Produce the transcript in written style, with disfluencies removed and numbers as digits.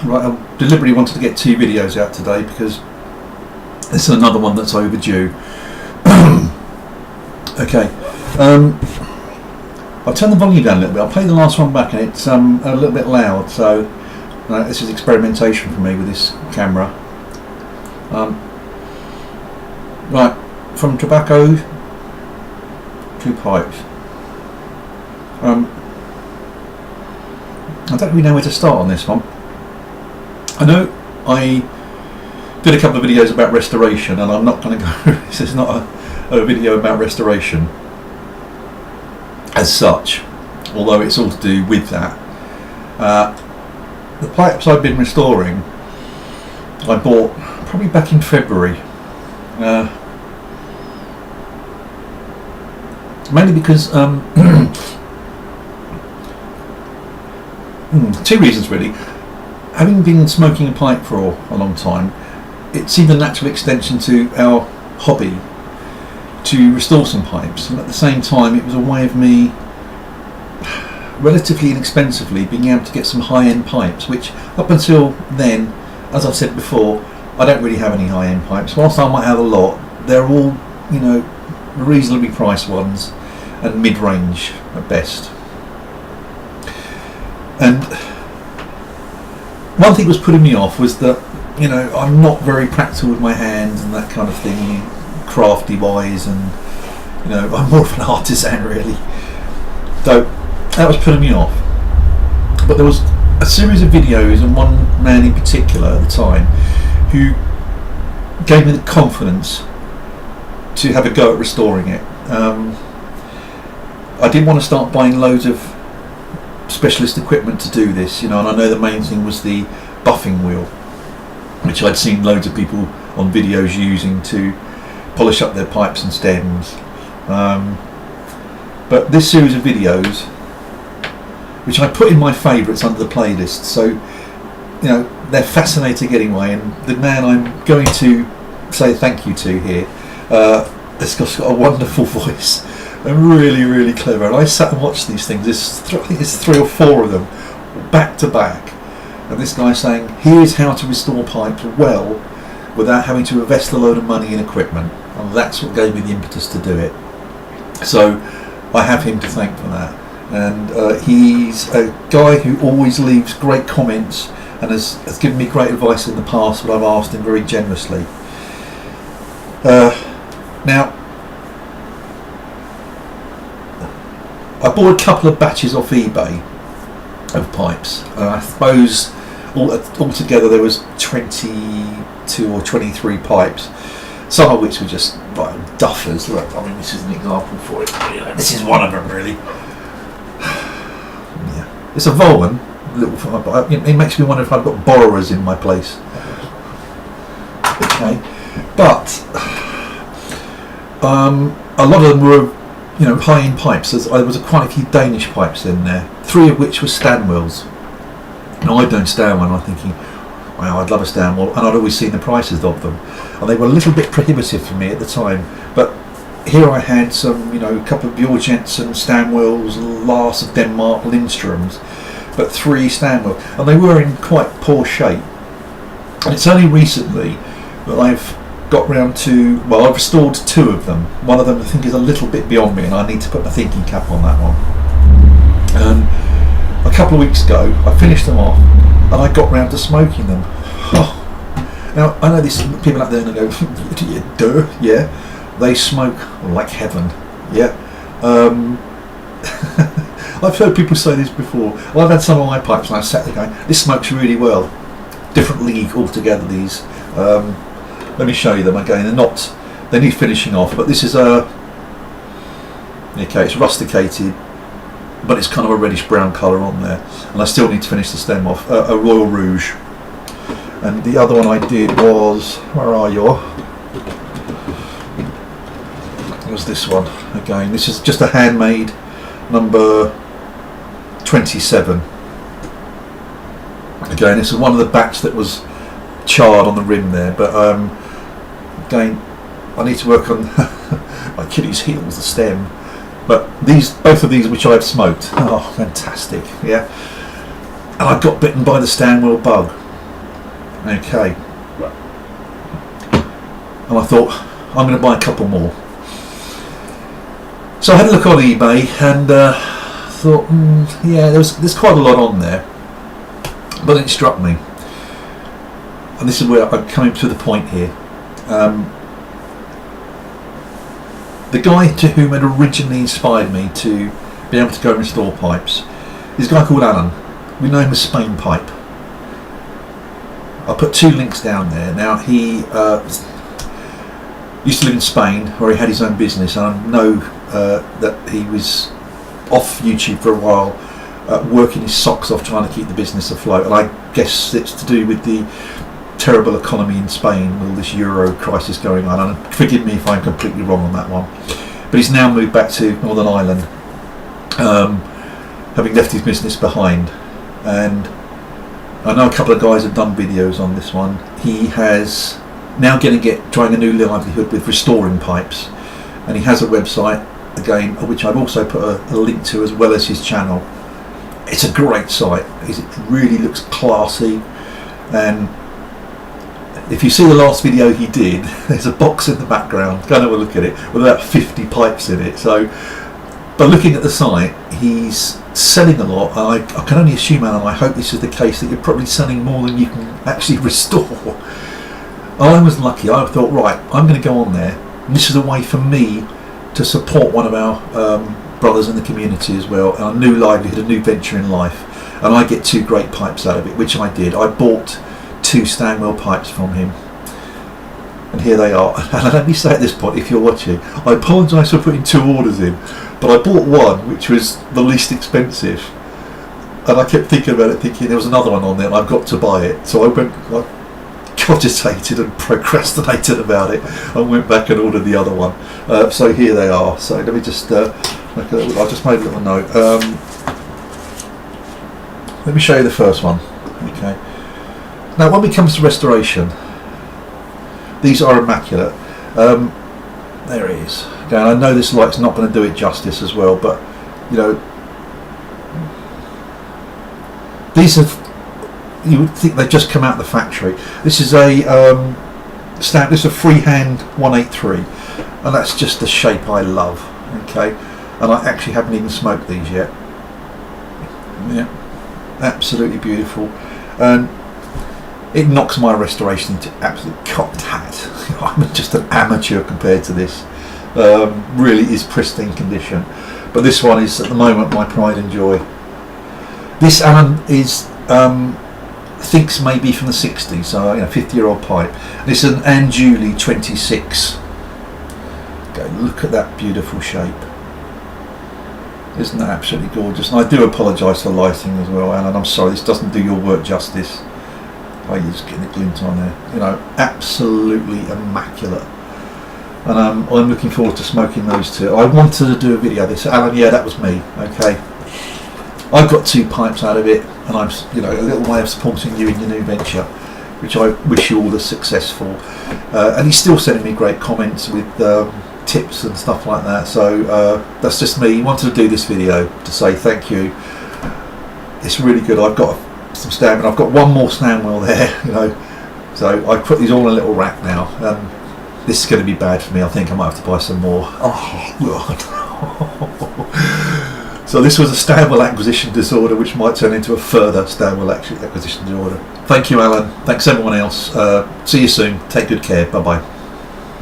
Right, I deliberately wanted to get 2 videos out today because this is another one that's overdue. Okay, I'll turn the volume down a little bit. I'll play the last one back, and it's a little bit loud, so this is experimentation for me with this camera. Right, from tobacco to pipes. I don't really know where to start on this one. I know I did a couple of videos about restoration, and I'm not going to go. This is not a video about restoration as such, although it's all to do with that. The pipes I've been restoring, I bought probably back in February. Mainly because 2 reasons really. Having been smoking a pipe for a long time, it seemed a natural extension to our hobby to restore some pipes, and at the same time it was a way of me relatively inexpensively being able to get some high-end pipes, which up until then, as I've said before, I don't really have any high-end pipes. Whilst I might have a lot, they're all, you know, reasonably priced ones and mid-range at best. And one thing that was putting me off was that, you know, I'm not very practical with my hands and that kind of thing, crafty wise, and you know, I'm more of an artisan really. So that was putting me off. But there was a series of videos, and one man in particular at the time who gave me the confidence to have a go at restoring it. I didn't want to start buying loads of specialist equipment to do this, you know, and I know the main thing was the buffing wheel, which I'd seen loads of people on videos using to polish up their pipes and stems. But this series of videos, which I put in my favourites under the playlist, so you know, they're fascinating anyway, and the man I'm going to say thank you to here, this guy's got a wonderful voice and really clever, and I sat and watched these things. I think there's 3 or 4 of them back to back, and this guy saying here's how to restore pipes well without having to invest a load of money in equipment, and that's what gave me the impetus to do it. So I have him to thank for that, and he's a guy who always leaves great comments and has given me great advice in the past when I've asked him very generously. Now, I bought a couple of batches off eBay of pipes. I suppose altogether there was 22 or 23 pipes, some of which were just duffers. Look, I mean, this is an example for it. This is one of them, really. Yeah, it's a Volman. It makes me wonder if I've got borrowers in my place. Okay, but a lot of them were, you know, high-end pipes. There was quite a few Danish pipes in there, 3 of which were Stanwells. Now I'd known Stanwell, and I'm thinking, well, I'd love a Stanwell, and I'd always seen the prices of them, and they were a little bit prohibitive for me at the time. But here I had some, you know, a couple of Bjørn Jensen Stanwells, Lars of Denmark Lindstroms, but 3 Stanwell, and they were in quite poor shape. And it's only recently that I've got round to, well, I've restored 2 of them. One of them I think is a little bit beyond me, and I need to put my thinking cap on that one. A couple of weeks ago I finished them off, and I got round to smoking them. Now I know these people out there and they go, duh, yeah, they smoke like heaven. Yeah. I've heard people say this before. Well, I've had some of my pipes and I've sat there going, this smokes really well. Different league altogether, these. Let me show you them again. They need finishing off, but this is okay, it's rusticated, but it's kind of a reddish brown colour on there, and I still need to finish the stem off. A Royal Rouge, and the other one I did was, where are you? It was this one again. This is just a handmade number 27. Again, this is one of the batch that was charred on the rim there, but again, I need to work on my Achilles heels, the stem. But both of these which I've smoked, oh, fantastic, yeah. And I got bitten by the Stanwell bug. Okay. And I thought, I'm going to buy a couple more. So I had a look on eBay and thought, yeah, there's quite a lot on there. But it struck me, and this is where I'm coming to the point here. The guy to whom had originally inspired me to be able to go and restore pipes is a guy called Alan. We know him as Spain Pipe. I'll put 2 links down there. Now, he used to live in Spain where he had his own business, and I know that he was off YouTube for a while, working his socks off trying to keep the business afloat, and I guess it's to do with the terrible economy in Spain with all this Euro crisis going on, and forgive me if I'm completely wrong on that one, but he's now moved back to Northern Ireland, having left his business behind. And I know a couple of guys have done videos on this one. He has now trying a new livelihood with restoring pipes, and he has a website again, which I've also put a link to, as well as his channel. It's a great site. It really looks classy, and if you see the last video he did, there's a box in the background, go and have a look at it, with about 50 pipes in it. So by looking at the site, he's selling a lot. I can only assume, Alan, I hope this is the case, that you're probably selling more than you can actually restore. I was lucky. I thought, right, I'm going to go on there, and this is a way for me to support one of our brothers in the community as well, and a new livelihood, a new venture in life, and I get 2 great pipes out of it, which I did. I bought 2 Stanwell pipes from him, and here they are. And let me say at this point, if you're watching, I apologise for putting 2 orders in, but I bought one which was the least expensive, and I kept thinking about it, thinking there was another one on there and I've got to buy it. So I cogitated and procrastinated about it and went back and ordered the other one. So here they are. So let me just I just made a little note. Let me show you the first one. Okay. Now, when it comes to restoration, these are immaculate. There it is. Okay, and I know this light's not going to do it justice as well, but you know, these are, you would think they've just come out of the factory. This is a this is a freehand 183, and that's just the shape I love. Okay, and I actually haven't even smoked these yet. Yeah, absolutely beautiful, and it knocks my restoration into absolute cocked hat. I'm just an amateur compared to this. Really is pristine condition, but this one is at the moment my pride and joy. This Alan is thinks maybe from the 60s, so 50-year-old pipe. This is an Anjuli 26. Go look at that beautiful shape. Isn't that absolutely gorgeous? And I do apologise for lighting as well, Alan. I'm sorry, this doesn't do your work justice. Oh, you're just getting a glint on there. Absolutely immaculate. And I'm looking forward to smoking those 2. I wanted to do a video of this. Alan, yeah, that was me. Okay. I've got 2 pipes out of it, and I'm, a little way of supporting you in your new venture, which I wish you all the success for. And he's still sending me great comments with tips and stuff like that. So that's just me. Wanted to do this video to say thank you. It's really good. I've got some Stanwell. I've got one more Stanwell there, So I put these all in a little rack now. This is going to be bad for me. I think I might have to buy some more. Oh God. So this was a Stanwell acquisition disorder, which might turn into a further Stanwell acquisition disorder. Thank you, Alan. Thanks everyone else. See you soon. Take good care. Bye bye.